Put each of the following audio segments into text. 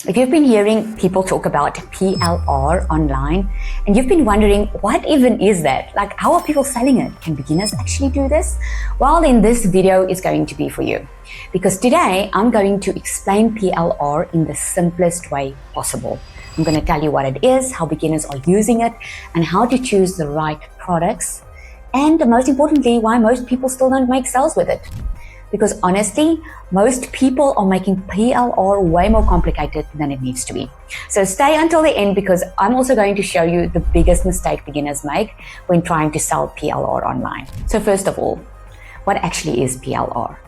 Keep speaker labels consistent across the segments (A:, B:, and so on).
A: If you've been hearing people talk about PLR online and you've been wondering what even is that, like how are people selling it? Can beginners actually do this? Well, then this video is going to be for you, because today I'm going to explain PLR in the simplest way possible. I'm going to tell you what it is, how beginners are using it, and how to choose the right products, and most importantly, why most people still don't make sales with it. Because honestly, most people are making PLR way more complicated than it needs to be. So stay until the end, because I'm also going to show you the biggest mistake beginners make when trying to sell PLR online. So first of all, what actually is PLR?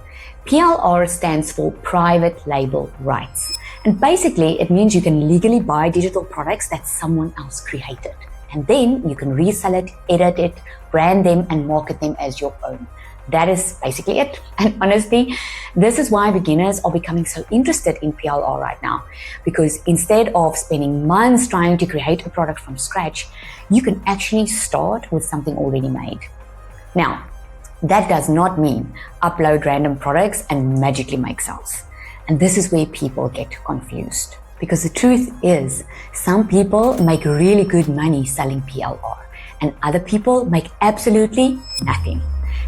A: PLR stands for Private Label Rights. And basically, it means you can legally buy digital products that someone else created. And then you can resell it, edit it, brand them, and market them as your own. That is basically it. And honestly, this is why beginners are becoming so interested in PLR right now. Because instead of spending months trying to create a product from scratch, you can actually start with something already made. Now, that does not mean upload random products and magically make sales. And this is where people get confused. Because the truth is, some people make really good money selling PLR, and other people make absolutely nothing.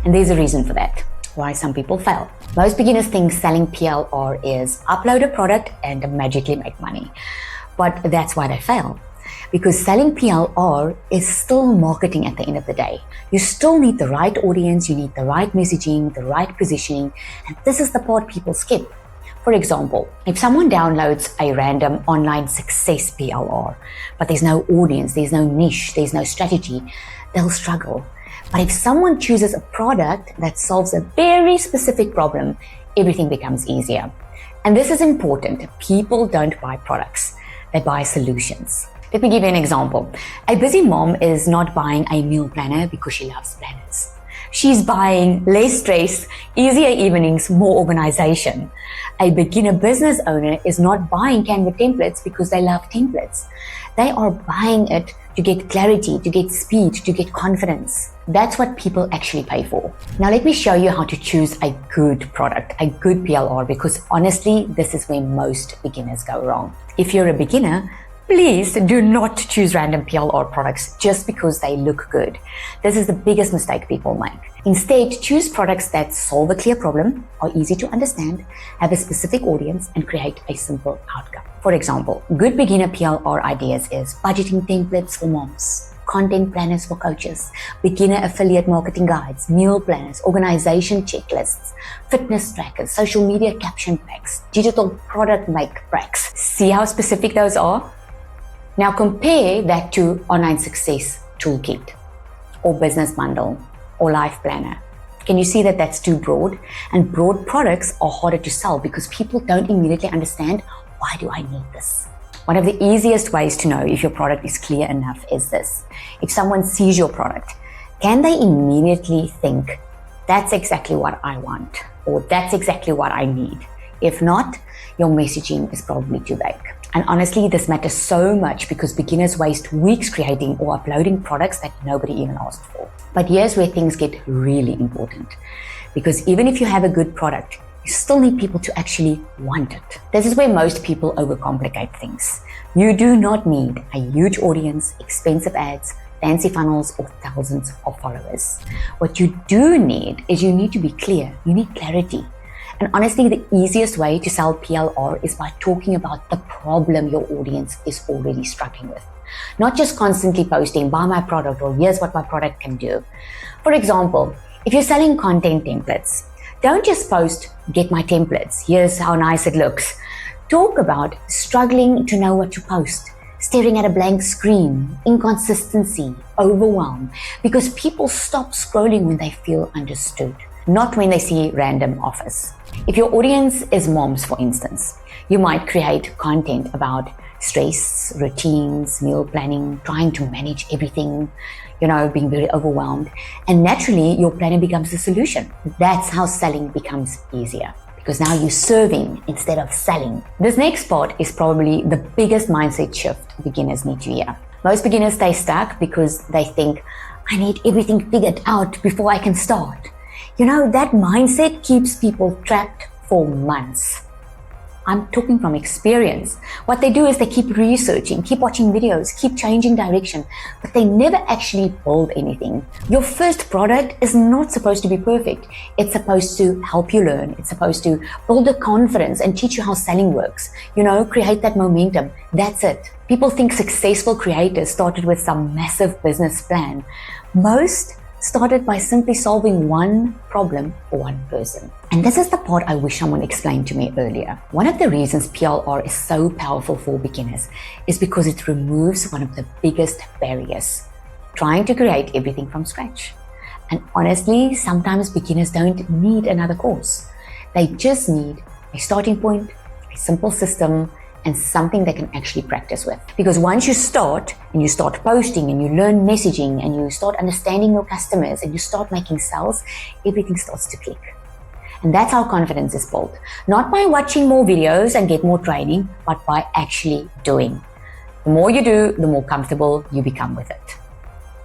A: And there's a reason for that, why some people fail. Most beginners think selling PLR is upload a product and magically make money. But that's why they fail. Because selling PLR is still marketing at the end of the day. You still need the right audience, you need the right messaging, the right positioning, and this is the part people skip. For example, if someone downloads a random online success PLR, but there's no audience, there's no niche, there's no strategy, they'll struggle. But if someone chooses a product that solves a very specific problem, everything becomes easier. And this is important. People don't buy products, they buy solutions. Let me give you an example. A busy mom is not buying a meal planner because she loves planners. She's buying less stress, easier evenings, more organization. A beginner business owner is not buying Canva templates because they love templates. They are buying it to get clarity, to get speed, to get confidence. That's what people actually pay for. Now let me show you how to choose a good product, a good PLR, because honestly, this is where most beginners go wrong. If you're a beginner, please do not choose random PLR products just because they look good. This is the biggest mistake people make. Instead, choose products that solve a clear problem, are easy to understand, have a specific audience, and create a simple outcome. For example, good beginner PLR ideas is budgeting templates for moms, content planners for coaches, beginner affiliate marketing guides, meal planners, organization checklists, fitness trackers, social media caption packs, digital product make packs. See how specific those are? Now compare that to online success toolkit or business bundle or life planner. Can you see that that's too broad? And broad products are harder to sell because people don't immediately understand, why do I need this? One of the easiest ways to know if your product is clear enough is this. If someone sees your product, can they immediately think, that's exactly what I want, or that's exactly what I need? If not, your messaging is probably too vague. And honestly, this matters so much because beginners waste weeks creating or uploading products that nobody even asked for. But here's where things get really important. Because even if you have a good product, you still need people to actually want it. This is where most people overcomplicate things. You do not need a huge audience, expensive ads, fancy funnels, or thousands of followers. What you do need is you need to be clear. You need clarity. And honestly, the easiest way to sell PLR is by talking about the problem your audience is already struggling with. Not just constantly posting, buy my product, or here's what my product can do. For example, if you're selling content templates, don't just post, get my templates, here's how nice it looks. Talk about struggling to know what to post, staring at a blank screen, inconsistency, overwhelm, because people stop scrolling when they feel understood, not when they see random offers. If your audience is moms, for instance, you might create content about stress, routines, meal planning, trying to manage everything, being very overwhelmed. And naturally, your planner becomes the solution. That's how selling becomes easier, because now you're serving instead of selling. This next part is probably the biggest mindset shift beginners need to hear. Most beginners stay stuck because they think, I need everything figured out before I can start. That mindset keeps people trapped for months. I'm talking from experience. What they do is they keep researching, keep watching videos, keep changing direction, but they never actually build anything. Your first product is not supposed to be perfect. It's supposed to help you learn. It's supposed to build the confidence and teach you how selling works. Create that momentum. That's it. People think successful creators started with some massive business plan. Most started by simply solving one problem for one person. And this is the part I wish someone explained to me earlier. One of the reasons PLR is so powerful for beginners is because it removes one of the biggest barriers, trying to create everything from scratch. And honestly, sometimes beginners don't need another course. They just need a starting point, a simple system, and something they can actually practice with. Because once you start and you start posting and you learn messaging and you start understanding your customers and you start making sales, everything starts to click. And that's how confidence is built. Not by watching more videos and get more training, but by actually doing. The more you do, the more comfortable you become with it.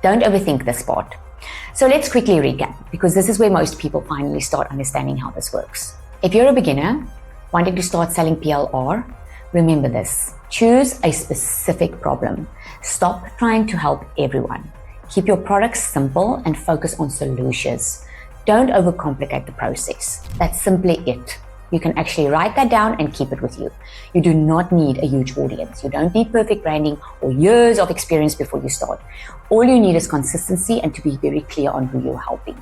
A: Don't overthink this part. So let's quickly recap, because this is where most people finally start understanding how this works. If you're a beginner wanting to start selling PLR, remember this. Choose a specific problem. Stop trying to help everyone. Keep your products simple and focus on solutions. Don't overcomplicate the process. That's simply it. You can actually write that down and keep it with you. You do not need a huge audience. You don't need perfect branding or years of experience before you start. All you need is consistency and to be very clear on who you're helping.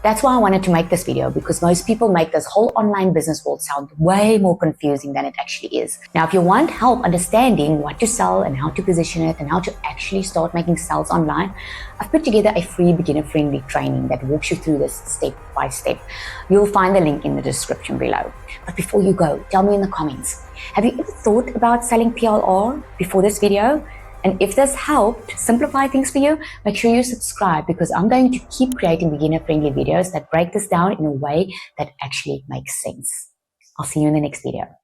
A: That's why I wanted to make this video, because most people make this whole online business world sound way more confusing than it actually is. Now, if you want help understanding what to sell and how to position it and how to actually start making sales online, I've put together a free beginner-friendly training that walks you through this step by step. You'll find the link in the description below. But before you go, tell me in the comments, have you ever thought about selling PLR before this video? And if this helped simplify things for you, make sure you subscribe, because I'm going to keep creating beginner-friendly videos that break this down in a way that actually makes sense. I'll see you in the next video.